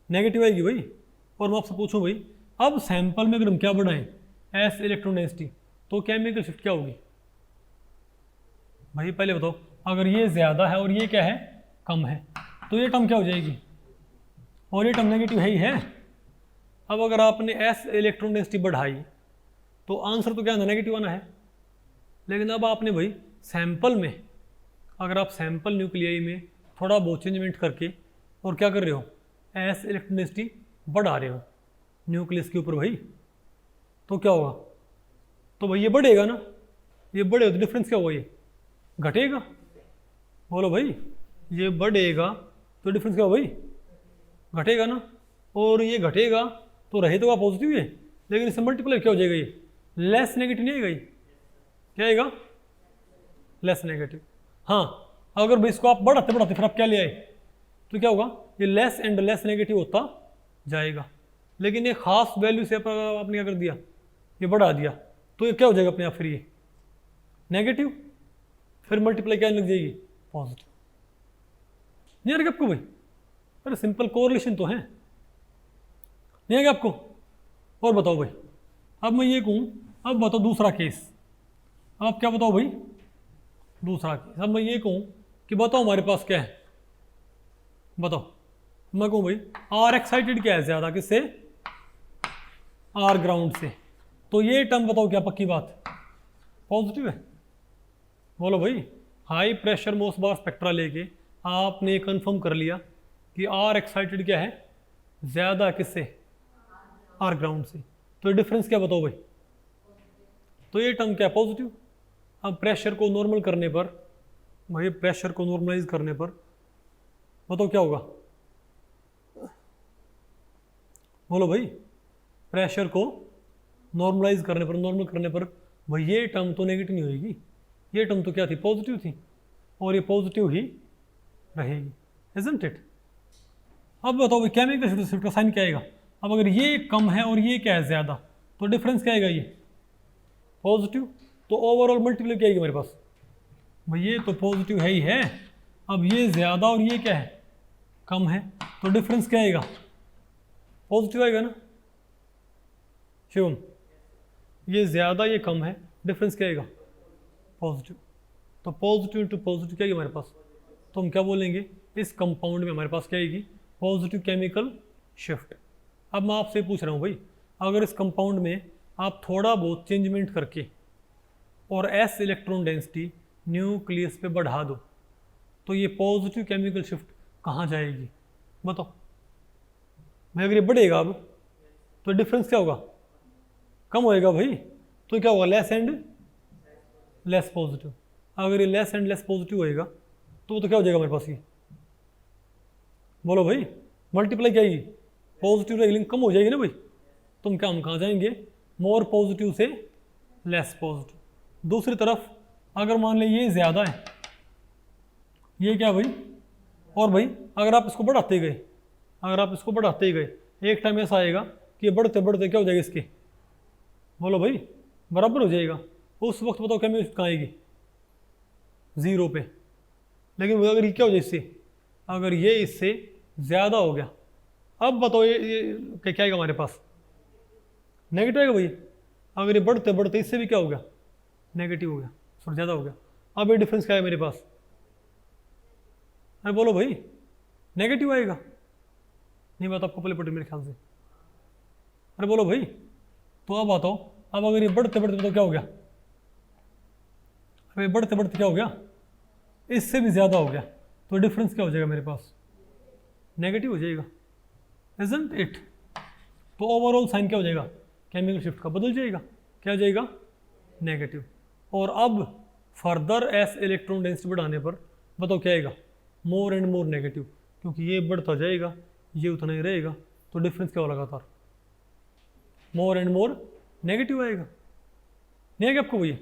नेगेटिव आएगी भाई। और मैं आपसे पूछूं भाई, अब सैंपल में अगर हम क्या बढ़ाएं? एस इलेक्ट्रॉन डेंसिटी, तो केमिकल शिफ्ट क्या होगी भाई? पहले बताओ, अगर ये ज़्यादा है और ये क्या है, कम है, तो ये टर्म क्या हो जाएगी, और ये टर्म नेगेटिव है ही है। अब अगर आपने एस इलेक्ट्रॉन डेंसिटी बढ़ाई तो आंसर तो क्या आना, नेगेटिव आना है। लेकिन अब आपने भाई सैंपल में, अगर आप सैंपल न्यूक्लियाई में थोड़ा बहुत चेंजमेंट करके और क्या कर रहे हो, एस इलेक्ट्रॉन डेंसिटी बढ़ा रहे हो न्यूक्लियस के ऊपर भाई, तो क्या होगा, तो भाई ये बढ़ेगा ना, ये बढ़ेगा तो डिफरेंस क्या होगा, ये घटेगा। बोलो भाई, ये बढ़ेगा तो डिफरेंस क्या होगा भाई, घटेगा ना। और ये घटेगा तो रहे तो पॉजिटिव है, लेकिन इससे मल्टीप्लाई क्या हो जाएगा, ये लेस नेगेटिव नहीं आएगा, ये क्या आएगा, लेस नेगेटिव। हाँ, अगर भाई इसको आप बढ़ाते बढ़ाते फिर आप क्या ले आए, तो क्या होगा, ये लेस एंड लेस नेगेटिव होता जाएगा। लेकिन ये खास वैल्यू से आपने क्या कर दिया, ये बढ़ा दिया, तो ये क्या हो जाएगा अपने आप, फिर ये नेगेटिव, फिर मल्टीप्लाई क्या लग जाएगी, पॉजिटिव। नहीं आ रहा आपको भाई, अरे सिंपल कोरिलेशन तो है, नहीं आएगा आपको। और बताओ भाई, अब मैं ये कहूँ, अब बताओ दूसरा केस, अब आप क्या बताओ भाई, दूसरा केस। अब मैं ये कहूँ कि बताओ हमारे पास क्या है, बताओ, मैं कहूँ भाई आर एक्साइटेड क्या है ज़्यादा, किससे, आर ग्राउंड से, तो ये टर्म बताओ क्या पक्की बात, पॉजिटिव है। बोलो भाई, हाई प्रेशर मोस बार स्पेक्ट्रा लेके आपने कंफर्म कर लिया कि आर एक्साइटेड क्या है ज़्यादा, किससे, आर ग्राउंड से, तो ये डिफरेंस क्या बताओ भाई, तो ये टर्म क्या, पॉजिटिव। अब प्रेशर को नॉर्मल करने पर भाई, प्रेशर को नॉर्मलाइज करने पर बताओ क्या होगा, बोलो भाई, प्रेशर को नॉर्मलाइज करने पर, नॉर्मल करने पर भाई ये टर्म तो नेगेटिव नहीं होगी, ये टर्म तो क्या थी, पॉजिटिव थी, और ये पॉजिटिव ही रहेगी, इजंट इट। अब बताओ भाई केमिकल शिफ्ट का साइन क्या आएगा, अब अगर ये कम है और ये क्या है ज़्यादा, तो डिफरेंस क्या आएगा, ये पॉजिटिव, तो ओवरऑल मल्टीप्लाई क्या आएगी मेरे पास भाई, ये तो पॉजिटिव है ही है। अब ये ज़्यादा और ये क्या है, कम है, तो डिफरेंस क्या आएगा, पॉजिटिव आएगा ना शिवम, ये ज़्यादा ये कम है, डिफरेंस क्या आएगा, पॉजिटिव। तो पॉजिटिव टू पॉजिटिव क्या आएगी हमारे पास, तो हम क्या बोलेंगे, इस कंपाउंड में हमारे पास क्या आएगी, पॉजिटिव केमिकल शिफ्ट। अब मैं आपसे पूछ रहा हूँ भाई, अगर इस कंपाउंड में आप थोड़ा बहुत चेंजमेंट करके और एस इलेक्ट्रॉन डेंसिटी न्यूक्लियस पे बढ़ा दो, तो ये पॉजिटिव केमिकल शिफ्ट कहाँ जाएगी, बताओ भाई। अगर ये बढ़ेगा अब, तो डिफरेंस क्या होगा, कम होएगा भाई, तो क्या होगा, लेस एंड लेस पॉजिटिव। अगर ये लेस एंड लेस पॉजिटिव होएगा तो क्या हो जाएगा हमारे पास, ये बोलो भाई, मल्टीप्लाई क्या आएगी, पॉजिटिव रहेगी लेकिन कम हो जाएगी ना भाई, तो हम कहाँ जाएंगे, मोर पॉजिटिव से लेस पॉजिटिव। दूसरी तरफ अगर मान लें ये ज़्यादा है, ये क्या भाई, और भाई अगर आप इसको बढ़ाते गए, अगर आप इसको बढ़ाते गए, एक टाइम ऐसा आएगा कि बढ़ते बढ़ते क्या हो जाएगा इसके, बोलो भाई, बराबर हो जाएगा। उस वक्त बताओ केमिकल शिफ्ट कहाँ आएगी, ज़ीरो पे। लेकिन अगर ये क्या हो जाए इससे, अगर ये इससे ज़्यादा हो गया, अब बताओ ये क्या आएगा हमारे पास, नेगेटिव आएगा भाई। अगर ये बढ़ते बढ़ते इससे भी क्या हो गया, नेगेटिव हो गया, थोड़ा ज़्यादा हो गया। अब ये डिफरेंस क्या है मेरे पास, अरे बोलो भाई, नेगेटिव आएगा, नहीं बात आपको पहले पड़ी मेरे ख्याल से, अरे बोलो भाई। तो अब बताओ, अब अगर ये बढ़ते बढ़ते तो क्या हो गया, अरे बढ़ते बढ़ते क्या हो गया, इससे भी ज़्यादा हो गया, तो डिफरेंस क्या हो जाएगा मेरे पास, नेगेटिव हो जाएगा, इजंट इट। तो ओवरऑल साइन क्या हो जाएगा, केमिकल शिफ्ट का बदल जाएगा, क्या हो जाएगा, नेगेटिव। और अब फर्दर एस इलेक्ट्रॉन डेंसिटी बढ़ाने पर बताओ क्या आएगा, मोर एंड मोर नेगेटिव, क्योंकि ये बढ़ता जाएगा, ये उतना ही रहेगा, तो डिफरेंस क्या होगा, लगातार मोर एंड मोर नेगेटिव आएगा। नहीं आएगा आपको भैया,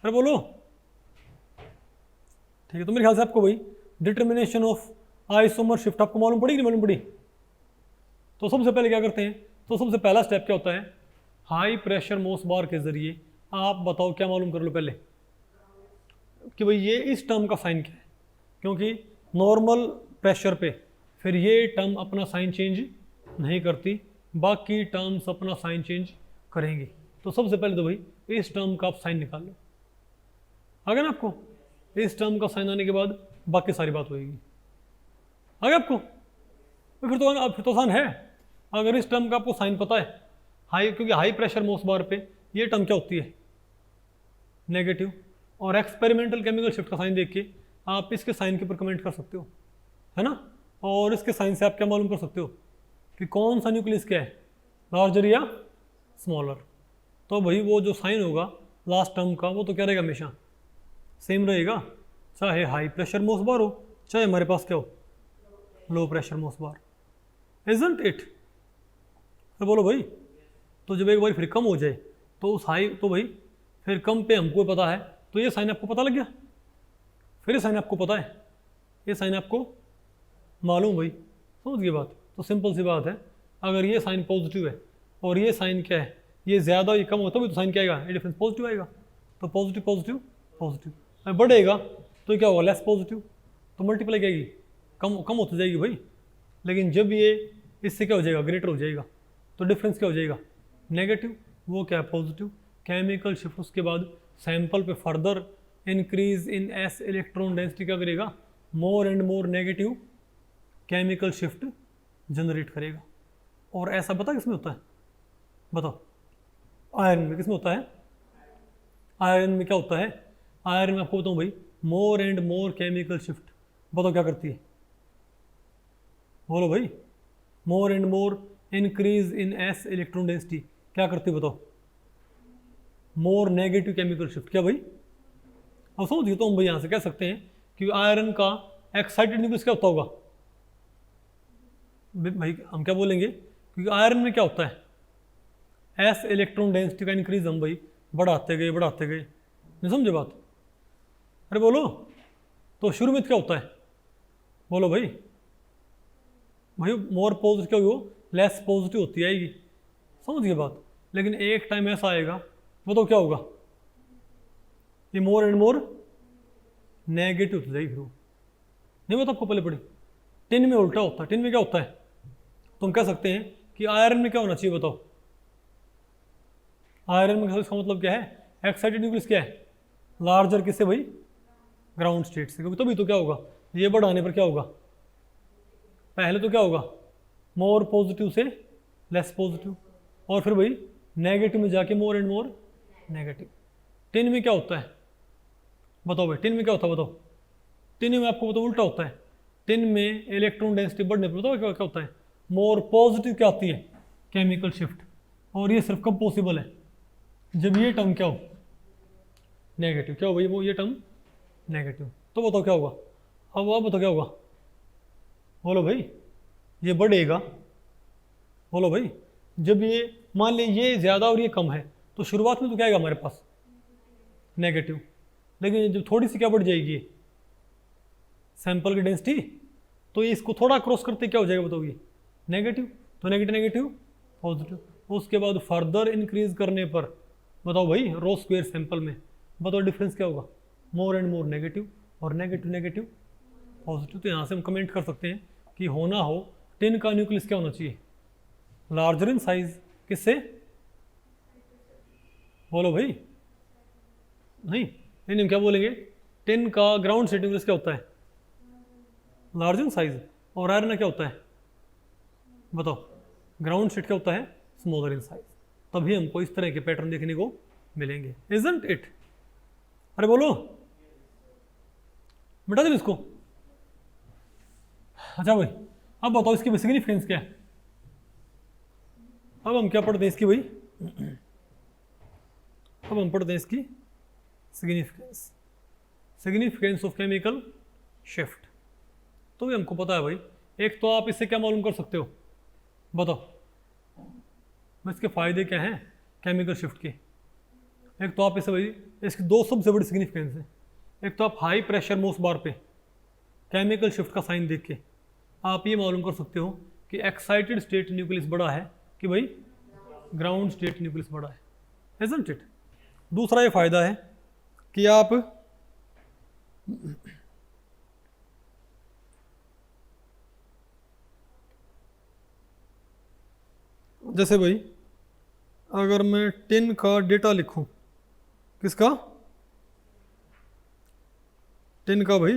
अरे बोलो, ठीक है। तो मेरे ख्याल से आपको भाई डिटर्मिनेशन ऑफ आइसोमर शिफ्ट आपको मालूम पड़ी कि नहीं मालूम पड़ी। तो सबसे पहले क्या करते हैं, तो सबसे पहला स्टेप क्या होता है, हाई प्रेशर मोस बार के जरिए आप बताओ क्या मालूम कर लो पहले कि भाई ये इस टर्म का साइन क्या है, क्योंकि नॉर्मल प्रेशर पे फिर ये टर्म अपना साइन चेंज नहीं करती, बाकी टर्म्स अपना साइन चेंज करेंगी। तो सबसे पहले तो भाई इस टर्म का आप साइन निकाल लो, आ गया ना आपको। इस टर्म का साइन आने के बाद बाकी सारी बात होएगी। आ गया आपको? तो फिर तो आसान है। अगर इस टर्म का आपको साइन पता है, हाई, क्योंकि हाई प्रेशर मोस बार पे ये टर्म क्या होती है, नेगेटिव, और एक्सपेरिमेंटल केमिकल शिफ्ट का साइन देख के आप इसके साइन के ऊपर कमेंट कर सकते हो, है ना। और इसके साइन से आप क्या मालूम कर सकते हो कि कौन सा न्यूक्लियस क्या है, लार्जर या स्मॉलर। तो भाई वो जो साइन होगा लास्ट टर्म का वो तो क्या रहेगा, हमेशा सेम रहेगा, चाहे हाई प्रेशर मोस बार हो, चाहे हमारे पास क्या हो, लो प्रेशर मोस बार। Isn't it? तो बोलो भाई, तो जब एक बार फिर कम हो जाए तो उस हाई, तो भाई फिर कम पे हमको पता है, तो ये साइन आपको पता लग गया, फिर ये साइन आपको पता है, ये साइन आपको मालूम, भाई समझ गए बात। तो सिंपल सी बात है, अगर ये साइन पॉजिटिव है और ये साइन क्या है, ये ज़्यादा ये कम होता है तो साइन क्या आएगा, ये डिफरेंस पॉजिटिव आएगा। तो पॉजिटिव पॉजिटिव पॉजिटिव, बढ़ेगा तो क्या होगा, लेस पॉजिटिव, तो मल्टीप्लाई क्या आएगी, कम कम होती जाएगी भाई। लेकिन जब ये इससे क्या हो जाएगा, ग्रेटर हो जाएगा, तो डिफरेंस क्या हो जाएगा, नेगेटिव, वो क्या है, पॉजिटिव। केमिकल शिफ्ट उसके बाद सैंपल पे further increase in S electron density क्या करेगा, more and more negative chemical shift generate करेगा। और ऐसा पता किसमें होता है, बताओ, आयरन में। किसमें होता है, आयरन में क्या होता है, आयरन में आपको बताऊँ भाई, more and more chemical shift, बताओ क्या करती है, बोलो भाई, more and more increase in S electron density क्या करती है, बताओ, मोर नेगेटिव केमिकल शिफ्ट। क्या भाई, अब समझिए, तो हम भाई यहाँ से कह सकते हैं कि आयरन का एक्साइटेड न्यूक्लियस क्या होता होगा भाई, हम क्या बोलेंगे, क्योंकि आयरन में क्या होता है, एस इलेक्ट्रॉन डेंसिटी का इंक्रीज हम भाई बढ़ाते गए, नहीं समझे बात, अरे बोलो। तो शुरू में क्या होता है, बोलो भाई, मोर पॉजिटिव क्या हो, लेस पॉजिटिव होती आएगी, समझ गए बात। लेकिन एक टाइम ऐसा आएगा, वो तो क्या होगा, ये मोर एंड मोर नेगेटिव होती जाएगी, फिर नहीं होता आपको पहले पड़ी। टिन में उल्टा होता है, टिन में क्या होता है, तुम कह सकते हैं कि आयरन में क्या होना चाहिए, बताओ, आयरन में इसका मतलब क्या है, एक्साइटेड न्यूक्लियस क्या है, लार्जर किससे भाई, ग्राउंड स्टेट से, क्योंकि तभी तो क्या होगा, ये बढ़ाने पर क्या होगा, पहले तो क्या होगा, मोर पॉजिटिव से लेस पॉजिटिव, और फिर भाई नेगेटिव में जाके more and more negative. Tin में क्या होता है, बताओ भाई, टिन में क्या होता है, बताओ, टिन में आपको बताओ उल्टा होता है, टिन में इलेक्ट्रॉन डेंसिटी बढ़ने पर बताओ क्या होता है, मोर पॉजिटिव क्या आती है, केमिकल शिफ्ट। और ये सिर्फ कब पॉसिबल है, जब ये टर्म क्या हो, नेगेटिव, क्या हो भाई, वो ये टर्म नेगेटिव। तो बताओ क्या होगा, अब बताओ क्या होगा, बोलो भाई, ये बढ़ेगा, बोलो भाई, जब ये मान लीजिए ये ज़्यादा और ये कम है, तो शुरुआत में तो क्या आएगा हमारे पास, नेगेटिव। लेकिन जब थोड़ी सी क्या बढ़ जाएगी सैंपल की डेंसिटी, तो ये इसको थोड़ा क्रॉस करते क्या हो जाएगा, बताओ, ये नेगेटिव, तो नेगेटिव नेगेटिव पॉजिटिव। उसके बाद फर्दर इंक्रीज करने पर बताओ भाई, रो स्क्वायर सैंपल में बताओ डिफरेंस क्या होगा, मोर एंड मोर नेगेटिव, और नेगेटिव नेगेटिव पॉजिटिव। तो यहाँ से हम कमेंट कर सकते हैं कि होना हो टिन का न्यूक्लियस क्या होना चाहिए, लार्जर इन साइज, किससे, बोलो भाई, नहीं हम क्या बोलेंगे, टिन का ग्राउंड स्टेट न्यूक्लियस क्या होता है, लार्ज इन साइज, और आयरन में क्या होता है, बताओ, ग्राउंड स्टेट क्या होता है, स्मॉलर इन साइज। तभी हमको इस तरह के पैटर्न देखने को मिलेंगे, इजंट इट? अरे बोलो, मिटा दे इसको। अच्छा भाई, अब बताओ इसकी सिग्निफिकेंस क्या है, अब हम क्या पढ़ते हैं इसकी भाई, अब हम पढ़ते हैं इसकी सिग्निफिकेंस ऑफ केमिकल शिफ्ट। तो भी हमको पता है भाई, एक तो आप इससे क्या मालूम कर सकते हो, बताओ, इसके फायदे क्या हैं केमिकल शिफ्ट के। एक तो आप इसे भाई, इसकी दो सबसे बड़ी सिग्निफिकेंस है। एक तो आप हाई प्रेशर मोस बार पे केमिकल शिफ्ट का साइन देख के आप ये मालूम कर सकते हो कि एक्साइटेड स्टेट न्यूक्लियस बड़ा है कि भाई ग्राउंड स्टेट न्यूक्लियस बड़ा है, इजंट इट? दूसरा ये फायदा है कि आप जैसे भाई, अगर मैं टिन का डेटा लिखूं, किसका, टिन का भाई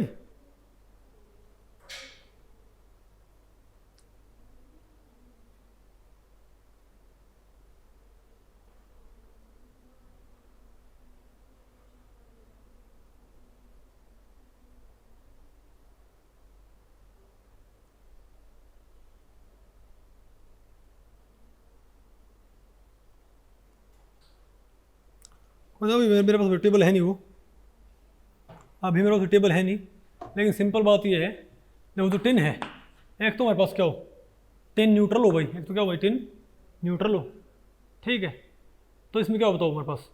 अभी मेरे पास टेबल है नहीं, वो अभी मेरे पास टेबल है नहीं, लेकिन सिंपल बात ये है, देखो तो टिन है, एक तो हमारे पास क्या हो, टिन न्यूट्रल हो भाई, एक तो क्या हो भाई, टिन न्यूट्रल हो, ठीक है। तो इसमें क्या बताओ हमारे पास,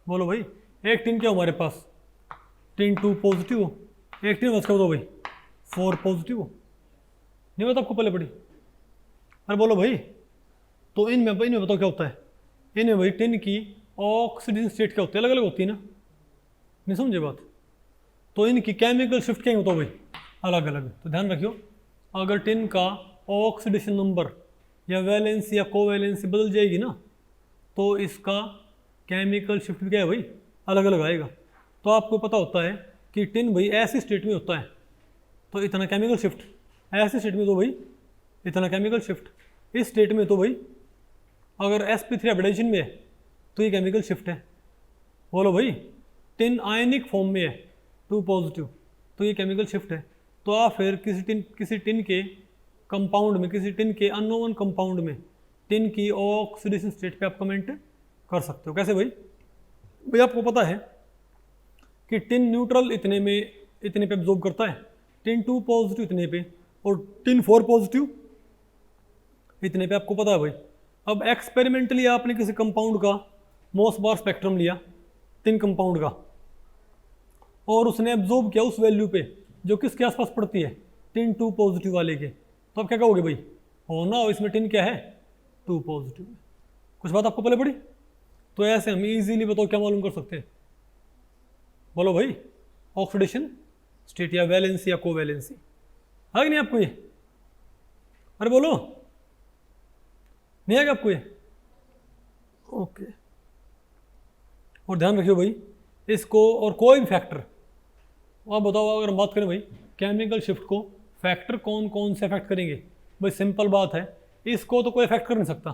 बोलो भाई, एक टिन क्या हो हमारे पास, टिन 2 पॉजिटिव हो, एक टिन बस क्या बताओ भाई 4 पॉजिटिव हो, नहीं बता आपको पहले पड़ी, अरे बोलो भाई। तो इनमें बताओ क्या होता है, इनमें भाई टिन की ऑक्सीडेशन स्टेट क्या होती है, अलग अलग होती है ना, नहीं समझे बात। तो इनकी केमिकल शिफ्ट क्या होता है भाई, अलग अलग। तो ध्यान रखियो, अगर टिन का ऑक्सीडेशन नंबर या वैलेंसी या कोवैलेंसी बदल जाएगी ना, तो इसका केमिकल शिफ्ट भी क्या है भाई, अलग अलग आएगा। तो आपको पता होता है कि टिन भाई ऐसी स्टेट में होता है तो इतना केमिकल शिफ्ट, ऐसी स्टेट में तो भाई इतना केमिकल शिफ्ट, इस स्टेट में तो भाई अगर sp3 हाइब्रिडाइजेशन में है तो ये केमिकल शिफ्ट है। बोलो भाई, टिन आयनिक फॉर्म में है 2 पॉजिटिव, तो ये केमिकल शिफ्ट है। तो आप फिर किसी टिन के कंपाउंड में, किसी टिन के अननोन कंपाउंड में टिन की ऑक्सीडेशन स्टेट पे आप कमेंट कर सकते हो। कैसे भाई, भाई आपको पता है कि टिन न्यूट्रल इतने पे एब्जॉर्ब करता है, टिन 2 पॉजिटिव इतने पे, और टिन 4 पॉजिटिव इतने पे, आपको पता है भाई। अब एक्सपेरिमेंटली आपने किसी कंपाउंड का मोस बार स्पेक्ट्रम लिया टिन कंपाउंड का, और उसने एब्जॉर्ब किया उस वैल्यू पे जो किसके आसपास पड़ती है, टिन 2 पॉजिटिव वाले के, तो आप क्या कहोगे भाई, हो ना इसमें टिन क्या है 2 पॉजिटिव। कुछ बात आपको पहले पड़ी, तो ऐसे हम इजीली बताओ क्या मालूम कर सकते हैं, बोलो भाई, ऑक्सीडेशन स्टेट या वैलेंसी या कोवैलेंसी, है कि नहीं आपको ये, अरे बोलो, नहीं आएगा आपको ये, ओके। और ध्यान रखियो भाई इसको, और कोई भी फैक्टर, आप बताओ अगर हम बात करें भाई केमिकल शिफ्ट को, फैक्टर कौन कौन से अफेक्ट करेंगे, भाई सिंपल बात है, इसको तो कोई अफेक्ट कर नहीं सकता।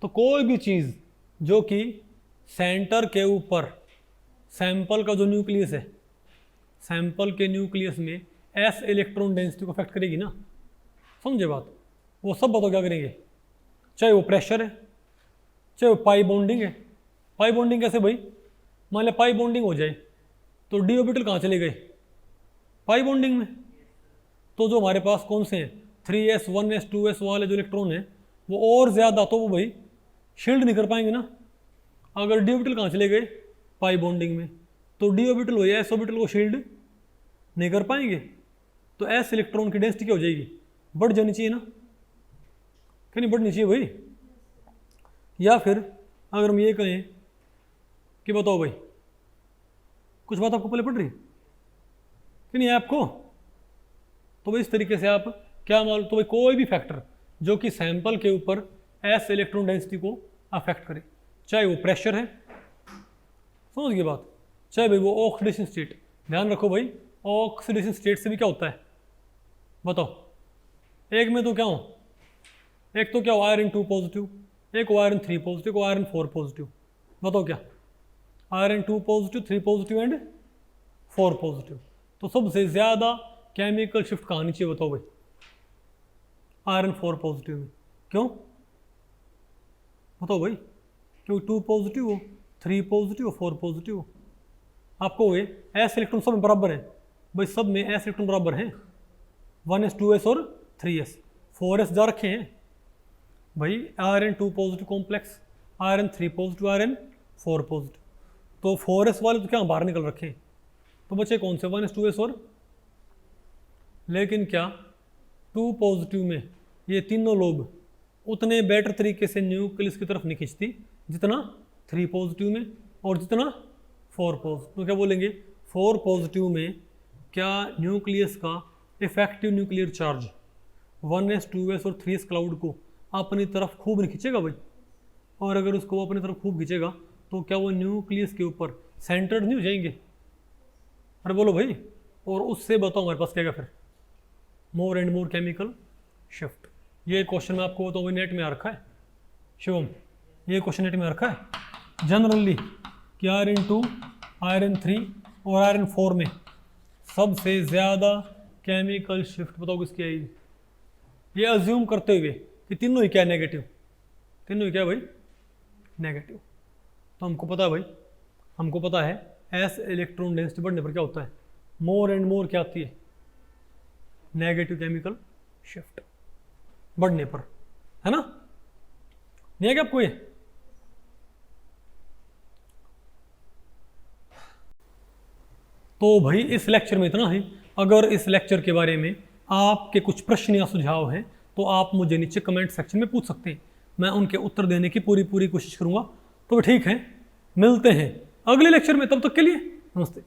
तो कोई भी चीज़ जो कि सेंटर के ऊपर सैंपल का जो न्यूक्लियस है, सैंपल के न्यूक्लियस में s इलेक्ट्रॉन डेंसिटी को अफेक्ट करेगी ना, समझे बात, वो सब बताओ क्या करेंगे, चाहे वो प्रेशर है, चाहे वो पाई बॉन्डिंग है। पाई बॉन्डिंग कैसे भाई, मान लिया पाई बॉन्डिंग हो जाए तो डी ऑर्बिटल कहाँ चले गए, पाई बॉन्डिंग में। तो जो हमारे पास कौन से हैं 3s 1s 2s वाले जो इलेक्ट्रॉन हैं वो और ज़्यादा, तो वो भाई शील्ड नहीं कर पाएंगे ना। अगर डी ऑर्बिटल कहाँ चले गए, पाई बॉन्डिंग में, तो डी ऑर्बिटल हो या एस ऑर्बिटल को शील्ड नहीं कर पाएंगे, तो एस इलेक्ट्रॉन की डेंसिटी क्या हो जाएगी, बढ़ जानी चाहिए ना, क्या नहीं बढ़नी चाहिए भाई। या फिर अगर हम ये कहें कि बताओ भाई, कुछ बात आपको पहले पड़ रही कि नहीं है आपको, तो भाई इस तरीके से आप क्या मालूम, तो भाई कोई भी फैक्टर जो कि सैंपल के ऊपर एस इलेक्ट्रॉन डेंसिटी को अफेक्ट करे, चाहे वो प्रेशर है, समझ गए बात, चाहे भाई वो ऑक्सीडेशन स्टेट, ध्यान रखो भाई ऑक्सीडेशन स्टेट से भी क्या होता है बताओ, एक में तो क्या हो, एक तो क्या हो आयरन 2 पॉजिटिव, एक आयरन 3 पॉजिटिव, एक आयरन 4 पॉजिटिव, बताओ क्या, iron 2 positive 3 positive and 4 positive. तो सबसे ज़्यादा केमिकल शिफ्ट कहाँ नीचे बताओ भाई, आयरन 4 पॉजिटिव में, क्यों बताओ भाई, क्योंकि 2 पॉजिटिव हो, 3 पॉजिटिव हो, 4 पॉजिटिव हो, आपको हुए एस इलेक्ट्रॉन सब में बराबर है भाई, सब में एस इलेक्ट्रॉन बराबर हैं, 1s 2s और 3s, 4s जा रखे हैं भाई, iron 2 positive complex, iron 3 positive, iron 4 positive, तो 4s वाले तो क्या बाहर निकल रखे हैं, तो बचे कौन से 1s 2s और, लेकिन क्या 2 पॉजिटिव में ये तीनों लोब उतने बेटर तरीके से न्यूक्लियस की तरफ नहीं खींचती जितना 3 पॉजिटिव में और जितना 4 पॉजिटिव। तो क्या बोलेंगे 4 पॉजिटिव में क्या न्यूक्लियस का effective nuclear charge 1s 2s और 3s क्लाउड को अपनी तरफ खूब नहीं खींचेगा भाई, और अगर उसको वो अपनी तरफ खूब खींचेगा तो क्या वो न्यूक्लियस के ऊपर सेंटर्ड नहीं हो जाएंगे, अरे बोलो भाई, और उससे बताओ हमारे पास क्या फिर, more and more chemical shift. ये क्वेश्चन मैं आपको बताऊँ नेट में आ रखा है शिवम, ये क्वेश्चन नेट में आ रखा है जनरली कि आयरन 2, आयरन 3 और आयरन 4 में सबसे ज़्यादा केमिकल शिफ्ट बताओ किसकी आएगी। ये अज्यूम करते हुए कि तीनों ही क्या है नेगेटिव, तीनों ही क्या है भाई नेगेटिव। तो हमको पता है भाई, हमको पता है एस इलेक्ट्रॉन डेंसिटी बढ़ने पर क्या होता है, मोर एंड मोर क्या आती है, नेगेटिव केमिकल शिफ्ट बढ़ने पर, है ना। नहीं है क्या आपको ये? तो भाई इस लेक्चर में इतना ही। अगर इस लेक्चर के बारे में आपके कुछ प्रश्न या सुझाव हैं तो आप मुझे नीचे कमेंट सेक्शन में पूछ सकते हैं, मैं उनके उत्तर देने की पूरी कोशिश करूंगा। तो ठीक है, मिलते हैं अगले लेक्चर में, तब तक के लिए नमस्ते।